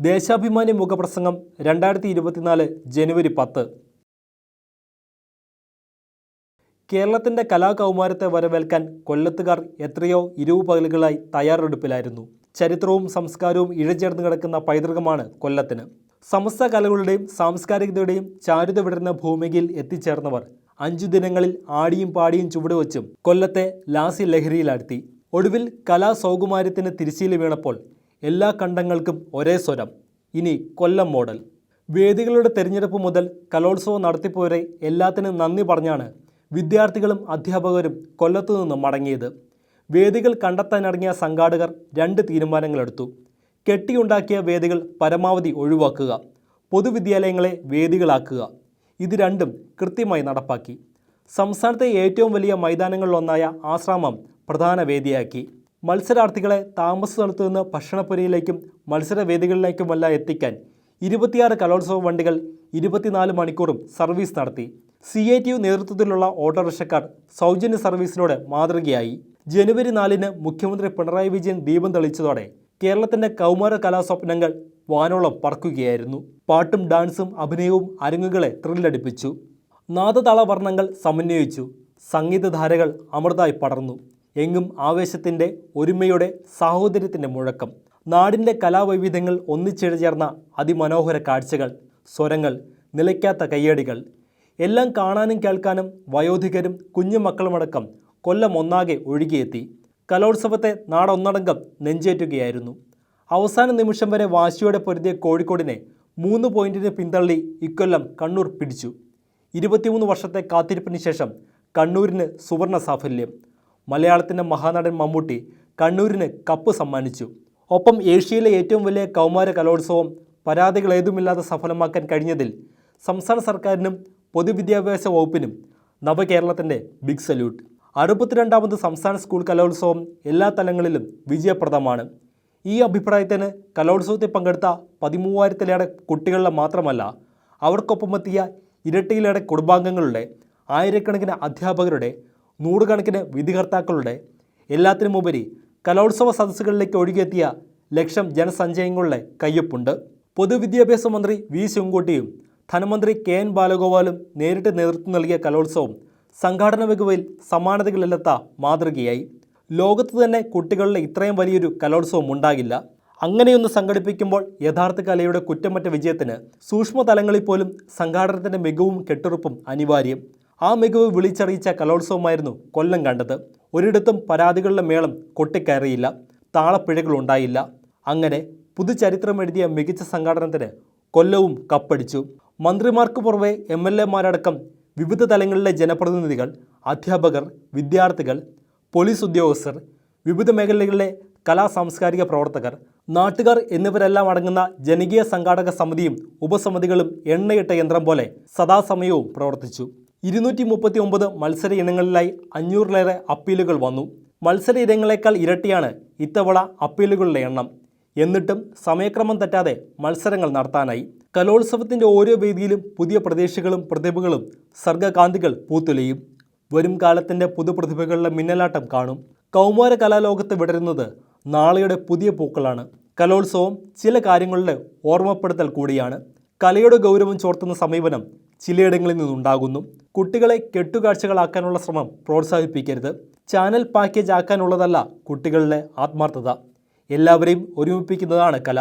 ദേശാഭിമാനി മുഖപ്രസംഗം 2024 ജനുവരി 10. കേരളത്തിൻ്റെ കലാകൗമാരത്തെ വരവേൽക്കാൻ കൊല്ലത്തുകാർ എത്രയോ ഇരുപകലുകളായി തയ്യാറെടുപ്പിലായിരുന്നു. ചരിത്രവും സംസ്കാരവും ഇഴചേർന്ന് കിടക്കുന്ന പൈതൃകമാണ് കൊല്ലത്തിന്. സമസ്ത കലകളുടെയും സാംസ്കാരികതയുടെയും ചാരുത വിടർന്ന ഭൂമികയിൽ എത്തിച്ചേർന്നവർ 5 ദിനങ്ങളിൽ ആടിയും പാടിയും ചുവടുവച്ചും കൊല്ലത്തെ ലാസ്യ ലഹരിയിലാഴ്ത്തി. ഒടുവിൽ കലാസൗകുമാര്യത്തിന് തിരിശീല വീണപ്പോൾ എല്ലാ കണ്ടങ്ങൾക്കും ഒരേ സ്വരം, ഇനി കൊല്ലം മോഡൽ. വേദികളുടെ തെരഞ്ഞെടുപ്പ് മുതൽ കലോത്സവം നടത്തിപ്പ് വരെ എല്ലാത്തിനും നന്ദി പറഞ്ഞാണ് വിദ്യാർത്ഥികളും അധ്യാപകരും കൊല്ലത്തു നിന്ന് മടങ്ങിയത്. വേദികൾ കണ്ടെത്താനിറങ്ങിയ സംഘാടകർ 2 തീരുമാനങ്ങളെടുത്തു. കെട്ടിയുണ്ടാക്കിയ വേദികൾ പരമാവധി ഒഴിവാക്കുക, പൊതുവിദ്യാലയങ്ങളെ വേദികളാക്കുക. ഇത് രണ്ടും കൃത്യമായി നടപ്പാക്കി. സംസ്ഥാനത്തെ ഏറ്റവും വലിയ മൈതാനങ്ങളിലൊന്നായ ആശ്രാമം പ്രധാന വേദിയാക്കി. മത്സരാർത്ഥികളെ താമസ സ്ഥലത്തു നിന്ന് ഭക്ഷണപ്പുരയിലേക്കും മത്സരവേദികളിലേക്കുമെല്ലാം എത്തിക്കാൻ 26 കലോത്സവ വണ്ടികൾ 24 മണിക്കൂറും സർവീസ് നടത്തി. CITU നേതൃത്വത്തിലുള്ള ഓട്ടോറിക്ഷക്കാർ സൗജന്യ സർവീസിലൂടെ മാതൃകയായി. ജനുവരി 4-ന് മുഖ്യമന്ത്രി പിണറായി വിജയൻ ദീപം തെളിച്ചതോടെ കേരളത്തിൻ്റെ കൗമാര കലാസ്വപ്നങ്ങൾ വാനോളം പറക്കുകയായിരുന്നു. പാട്ടും ഡാൻസും അഭിനയവും അരങ്ങുകളെ ത്രില്ലടിപ്പിച്ചു. നാദതാളവർണ്ണങ്ങൾ സമന്വയിച്ചു. സംഗീതധാരകൾ അമൃതായി പടർന്നു. എങ്ങും ആവേശത്തിൻ്റെ, ഒരുമയുടെ, സാഹോദര്യത്തിൻ്റെ മുഴക്കം. നാടിൻ്റെ കലാവൈവിധ്യങ്ങൾ ഒന്നിച്ചിഴചേർന്ന അതിമനോഹര കാഴ്ചകൾ, സ്വരങ്ങൾ, നിലയ്ക്കാത്ത കയ്യടികൾ. എല്ലാം കാണാനും കേൾക്കാനും വയോധികരും കുഞ്ഞുമക്കളുമടക്കം കൊല്ലം ഒന്നാകെ ഒഴുകിയെത്തി. കലോത്സവത്തെ നാടൊന്നടങ്കം നെഞ്ചേറ്റുകയായിരുന്നു. അവസാന നിമിഷം വരെ വാശിയോടെ പൊരുതിയ കോഴിക്കോടിനെ 3 പോയിന്റിന് പിന്തള്ളി ഇക്കൊല്ലം കണ്ണൂർ പിടിച്ചു. 23 വർഷത്തെ കാത്തിരിപ്പിന് ശേഷം കണ്ണൂരിന് സുവർണ സാഫല്യം. മലയാളത്തിൻ്റെ മഹാനടൻ മമ്മൂട്ടി കണ്ണൂരിന് കപ്പ് സമ്മാനിച്ചു. ഒപ്പം ഏഷ്യയിലെ ഏറ്റവും വലിയ കൗമാര കലോത്സവം പരാതികളേതുമില്ലാതെ സഫലമാക്കാൻ കഴിഞ്ഞതിൽ സംസ്ഥാന സർക്കാരിനും പൊതുവിദ്യാഭ്യാസ വകുപ്പിനും നവകേരളത്തിൻ്റെ ബിഗ് സല്യൂട്ട്. 62ാമത് സംസ്ഥാന സ്കൂൾ കലോത്സവം എല്ലാ തലങ്ങളിലും വിജയപ്രദമാണ്. ഈ അഭിപ്രായത്തിന് കലോത്സവത്തിൽ പങ്കെടുത്ത 13,000-ലേറെ കുട്ടികളുടെ മാത്രമല്ല, അവർക്കൊപ്പമെത്തിയ ഇരട്ടിയിലേറെ കുടുംബാംഗങ്ങളുടെ, ആയിരക്കണക്കിന് അധ്യാപകരുടെ, നൂറുകണക്കിന് വിധികർത്താക്കളുടെ, എല്ലാത്തിനുമുപരി കലോത്സവ സദസ്സുകളിലേക്ക് ഒഴുകിയെത്തിയ ലക്ഷം ജനസഞ്ചയങ്ങളുടെ കയ്യൊപ്പുണ്ട്. പൊതുവിദ്യാഭ്യാസ മന്ത്രി വി ശിവൻകുട്ടിയും ധനമന്ത്രി KN ബാലഗോപാലും നേരിട്ട് നേതൃത്വം നൽകിയ കലോത്സവം സംഘാടന മികവിൽ സമാനതകളില്ലാത്ത മാതൃകയായി. ലോകത്ത് തന്നെ കുട്ടികളുടെ ഇത്രയും വലിയൊരു കലോത്സവം ഉണ്ടാകില്ല. അങ്ങനെയൊന്ന് സംഘടിപ്പിക്കുമ്പോൾ യഥാർത്ഥ കലയുടെ കുറ്റമറ്റ വിജയത്തിന് സൂക്ഷ്മതലങ്ങളിൽ പോലും സംഘാടനത്തിൻ്റെ മികവും കെട്ടുറപ്പും അനിവാര്യം. ആ മികവ് വിളിച്ചറിയിച്ച കലോത്സവമായിരുന്നു കൊല്ലം കണ്ടത്. ഒരിടത്തും പരാതികളുടെ മേളം കൊട്ടിക്കയറിയില്ല, താളപ്പിഴകളുണ്ടായില്ല. അങ്ങനെ പുതുചരിത്രമെഴുതിയ മികച്ച സംഘാടനത്തിന് കൊല്ലവും കപ്പടിച്ചു. മന്ത്രിമാർക്ക് പുറമെ MLA-മാരടക്കം വിവിധ തലങ്ങളിലെ ജനപ്രതിനിധികൾ, അധ്യാപകർ, വിദ്യാർത്ഥികൾ, പോലീസ് ഉദ്യോഗസ്ഥർ, വിവിധ മേഖലകളിലെ കലാ-സാംസ്കാരിക പ്രവർത്തകർ, നാട്ടുകാർ എന്നിവരെല്ലാം അടങ്ങുന്ന ജനകീയ സംഘാടക സമിതിയും ഉപസമിതികളും എണ്ണയിട്ട യന്ത്രം പോലെ സദാസമയവും പ്രവർത്തിച്ചു. 239 മത്സര ഇനങ്ങളിലായി 500-ലേറെ അപ്പീലുകൾ വന്നു. മത്സര ഇനങ്ങളെക്കാൾ ഇരട്ടിയാണ് ഇത്തവണ അപ്പീലുകളുടെ എണ്ണം. എന്നിട്ടും സമയക്രമം തെറ്റാതെ മത്സരങ്ങൾ നടത്താനായി. കലോത്സവത്തിൻ്റെ ഓരോ വേദിയിലും പുതിയ പ്രതീക്ഷകളും പ്രതിഭകളും സർഗകാന്തികൾ പൂത്തുലയും. വരും കാലത്തിൻ്റെ പുതുപ്രതിഭകളുടെ മിന്നലാട്ടം കാണും. കൗമാര കലാലോകത്ത് വിടരുന്നത് നാളെയുടെ പുതിയ പൂക്കളാണ്. കലോത്സവം ചില കാര്യങ്ങളുടെ ഓർമ്മപ്പെടുത്തൽ കൂടിയാണ്. കലയുടെ ഗൗരവം ചോർത്തുന്ന സമീപനം ചിലയിടങ്ങളിൽ നിന്നുണ്ടാകുന്നു. കുട്ടികളെ കെട്ടുകാഴ്ചകളാക്കാനുള്ള ശ്രമം പ്രോത്സാഹിപ്പിക്കരുത്. ചാനൽ പാക്കേജ് ആക്കാനുള്ളതല്ല കുട്ടികളുടെ ആത്മാർത്ഥത. എല്ലാവരെയും ഒരുമിപ്പിക്കുന്നതാണ് കല.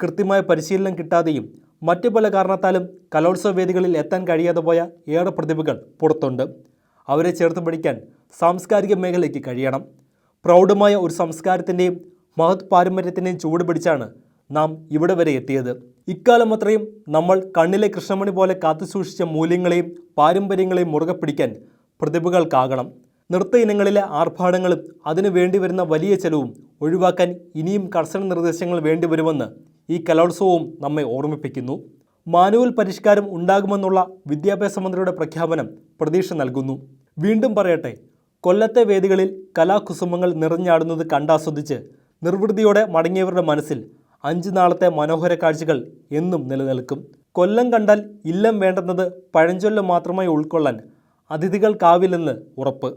കൃത്യമായ പരിശീലനം കിട്ടാതെയും മറ്റു പല കാരണത്താലും കലോത്സവ വേദികളിൽ എത്താൻ കഴിയാതെ പോയ ഏറെ പ്രതിഭകൾ പുറത്തുണ്ട്. അവരെ ചേർത്ത് പിടിക്കാൻ സാംസ്കാരിക മേഖലയ്ക്ക് കഴിയണം. പ്രൗഢമായ ഒരു സംസ്കാരത്തിൻ്റെയും മഹത് പാരമ്പര്യത്തിൻ്റെയും ചൂട് പിടിച്ചാണ് നാം ഇവിടെ വരെ എത്തിയത്. ഇക്കാലം അത്രയും നമ്മൾ കണ്ണിലെ കൃഷ്ണമണി പോലെ കാത്തുസൂക്ഷിച്ച മൂല്യങ്ങളെയും പാരമ്പര്യങ്ങളെയും മുറുകെ പിടിക്കാൻ പ്രതിഭകൾക്കാകണം. നൃത്ത ഇനങ്ങളിലെ ആർഭാടങ്ങളും അതിനു വേണ്ടി വരുന്ന വലിയ ചെലവും ഒഴിവാക്കാൻ ഇനിയും കർശന നിർദ്ദേശങ്ങൾ വേണ്ടിവരുമെന്ന് ഈ കലോത്സവവും നമ്മെ ഓർമ്മിപ്പിക്കുന്നു. മാനുവൽ പരിഷ്കാരം ഉണ്ടാകുമെന്നുള്ള വിദ്യാഭ്യാസ മന്ത്രിയുടെ പ്രഖ്യാപനം പ്രതീക്ഷ നൽകുന്നു. വീണ്ടും പറയട്ടെ, കൊല്ലത്തെ വേദികളിൽ കലാകുസുമങ്ങൾ നിറഞ്ഞാടുന്നത് കണ്ടാസ്വദിച്ച് നിർവൃതിയോടെ മടങ്ങിയവരുടെ മനസ്സിൽ 5 നാളത്തെ മനോഹര കാഴ്ചകൾ എന്നും നിലനിൽക്കും. കൊല്ലം കണ്ടാൽ ഇല്ലം വേണ്ടെന്നത് പഴഞ്ചൊല്ല് മാത്രമായി ഉൾക്കൊള്ളാൻ അതിഥികൾക്കാവില്ലെന്ന് ഉറപ്പ്.